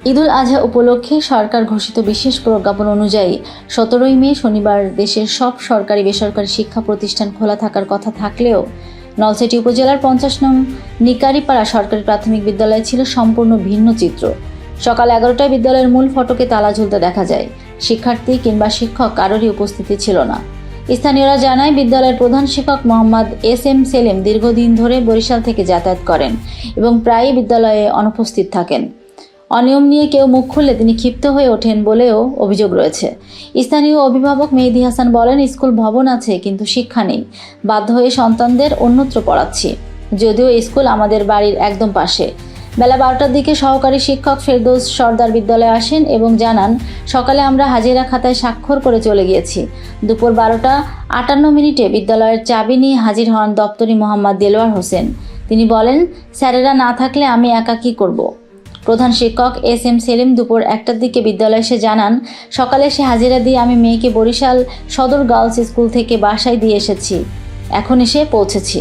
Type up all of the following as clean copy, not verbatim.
ঈদুল আজহা উপলক্ষে সরকার ঘোষিত বিশেষ প্রজ্ঞাপন অনুযায়ী 17 মে শনিবার দেশের সব সরকারি বেসরকারি শিক্ষা প্রতিষ্ঠান খোলা থাকার কথা থাকলেও নলছিটি উপজেলার 50 নং নিকারিপাড়া সরকারি প্রাথমিক বিদ্যালয়ে ছিল সম্পূর্ণ ভিন্ন চিত্র। সকাল 11টায় বিদ্যালয়ের মূল ফটকে তালা ঝুলতে দেখা যায়। শিক্ষার্থী কিংবা শিক্ষক কারোরই উপস্থিতি ছিল না। স্থানীয়রা জানায়, বিদ্যালয়ের প্রধান শিক্ষক মোহাম্মদ এস.এম. সেলিম দীর্ঘদিন ধরে বরিশাল থেকে যাতায়াত করেন এবং প্রায়ই বিদ্যালয়ে অনুপস্থিত থাকেন। অনিয়ম নিয়ে কেউ মুখ খুললে তিনি ক্ষিপ্ত হয়ে ওঠেন বলেও অভিযোগ রয়েছে। স্থানীয় অভিভাবক মেহেদী হাসান বলেন, স্কুল ভবন আছে কিন্তু শিক্ষা নেই। বাধ্য হয়ে সন্তানদের অন্যত্র পড়াচ্ছি, যদিও স্কুল আমাদের বাড়ির একদম পাশে। বেলা 12টার দিকে সহকারী শিক্ষক ফেরদৌস সর্দার বিদ্যালয়ে আসেন এবং জানান, সকালে আমরা হাজিরা খাতায় স্বাক্ষর করে চলে গিয়েছি। দুপুর 12টা 58 বিদ্যালয়ের চাবি নিয়ে হাজির হন দপ্তরি মোহাম্মদ দেলোয়ার হোসেন। তিনি বলেন, স্যারেরা না থাকলে আমি একা কী করব। প্রধান শিক্ষক এস.এম. সেলিম দুপুর 1টার দিকে বিদ্যালয়ে এসে জানান, সকালে এসে হাজিরা দিয়ে আমি মেয়েকে বরিশাল সদর গার্লস স্কুল থেকে বাসায় দিয়ে এসেছি, এখন এসে পৌঁছেছি।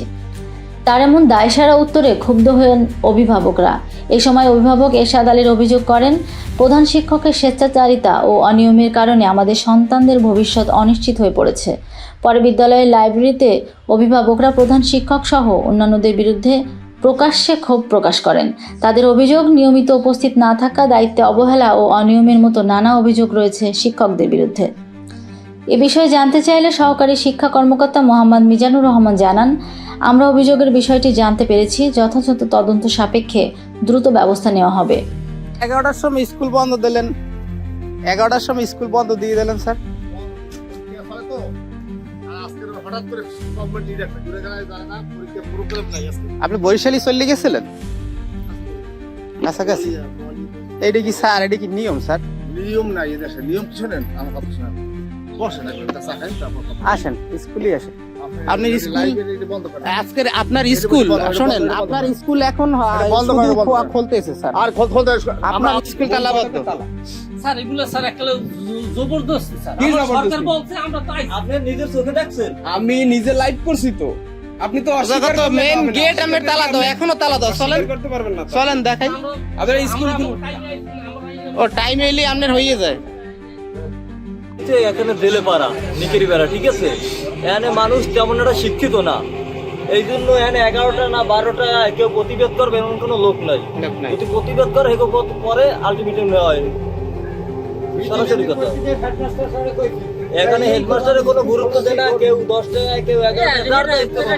তার এমন দায়সারা উত্তরে ক্ষুব্ধ হন অভিভাবকরা। এই সময় অভিভাবক এরশাদ আলীর অভিযোগ করেন, প্রধান শিক্ষকের স্বেচ্ছাচারিতা ও অনিয়মের কারণে আমাদের সন্তানদের ভবিষ্যৎ অনিশ্চিত হয়ে পড়েছে। পরে বিদ্যালয়ের লাইব্রেরিতে অভিভাবকরা প্রধান শিক্ষক সহ অন্যান্যদের বিরুদ্ধে প্রকাশ্যে ক্ষোভ প্রকাশ করেন। তাদের অভিযোগ, নিয়মিত উপস্থিত না থাকা, দায়িত্বে অবহেলা ও অনিয়মের মতো নানা অভিযোগ রয়েছে শিক্ষকদের বিরুদ্ধে। এ বিষয়ে জানতে চাইলে সহকারী শিক্ষা কর্মকর্তা মোহাম্মদ মিজানুর রহমান জানান, আমরা অভিযোগের বিষয়টি জানতে পেরেছি, যথাযথ তদন্ত সাপেক্ষে দ্রুত ব্যবস্থা নেওয়া হবে। 11টার সময় স্কুল বন্ধ দিলেন, 11টার সময় স্কুল বন্ধ দিয়ে দিলেন স্যার। আপনি বরিশালই চলে গেছিলেন? কাছাকাছি। এইটা কি স্যার, এটা কি নিয়ম স্যার? নিয়ম নাই এই দেশে, নিয়ম কিছু নেন। আমার কথা শুনেন, বসেন একটা চা খান, তারপর আসেন, স্কুলই আসেন। আপনি স্কুল লাইব্রেরি বন্ধ করেন। আজকে আপনার স্কুল শুনেন, আপনার স্কুল এখন বন্ধ করেন, বন্ধ করেন। খুলতেছে স্যার। আর খোলতে আপনার স্কুল তালাবদ্ধ। স্যার এগুলো স্যার একটা জবরদস্তি স্যার। কি আমরা জবরদস্তি? সরকার বলছে আমরা তাই। আপনি নিজের চোখে দেখছেন? আমি নিজে লাইভ করছি তো, আপনি তো অস্বীকার তো করলে মেইন হবে না। গেট আমার তালা দাও, এখনো তালা দাও। চলেন অস্বীকার করতে পারবেন না তো। চলেন দেখাই। আপনার স্কুল ও টাইম এলি আপনার হয়ে যায়। এখানে দিলে পাড়া নিকেরি পাড়া, ঠিক আছে? এখানে মানুষ তেমন একটা শিক্ষিত না, এই জন্য এখানে 11টা না 12টা কেউ প্রতিবাদ করবে এমন কোনো লোক নাই। যদি প্রতিবাদ করে হেগো পরে আলটিমেটাম নেওয়া হয়, সরাসরি কথা। এখানে হেডমাস্টারের কোনো গুরুত্ব দেয় না, কেউ 10 টাকা কেউ 11 টাকা।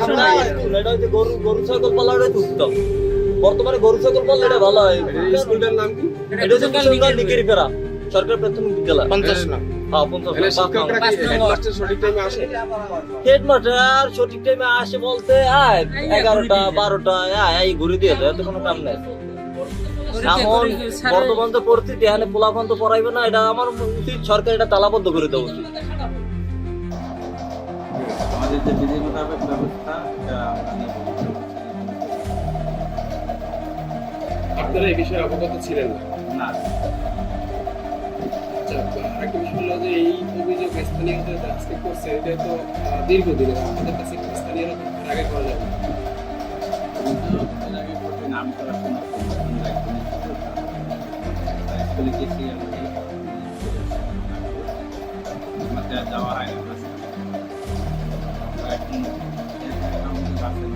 এটা হচ্ছে গরু ছাগল পালাটাই উত্তম। বর্তমানে গরু ছাগল পাললে এটা ভালো হয়। স্কুলটার নাম কি? এটা হচ্ছে কিশোরগঞ্জ নিকেরি পাড়া সরকারি প্রাথমিক বিদ্যালয়। 50 না। হ্যাঁ 50 এখানে শিক্ষকরা কি হেডমাস্টার সঠিক টাইমে আসে? হেডমাস্টার সঠিক টাইমে আসে বলতে 11টা 12টা এই ঘুরে দিয়ে দেয়, এত কোনো কাম নেই। এখন বর্তমান যে পরিস্থিতি, এখানে পোলাপান তো পড়াইবে না, এটা আমার উচিত সরকার এটা তালাবদ্ধ করে দেওয়া উচিত। আমাদের যে বিধি মোতাবেক ব্যবস্থা, এটা আমরা নিয়ে আপনারা এই বিষয়ে অবগত ছিলেন না? না। আচ্ছা, আরেকটা বিষয় হলো যে এই অভিযোগ স্থানীয়দের আজকে করছে, এটা তো দীর্ঘদিনের। আমাদের কাছে স্থানীয়রা তো আগে করা যাবে না। এর আগে করতে নাম করা শোনা স্কুলে গেছি, আমাদের আর যাওয়া হয় না। এখন আমাদের বাসে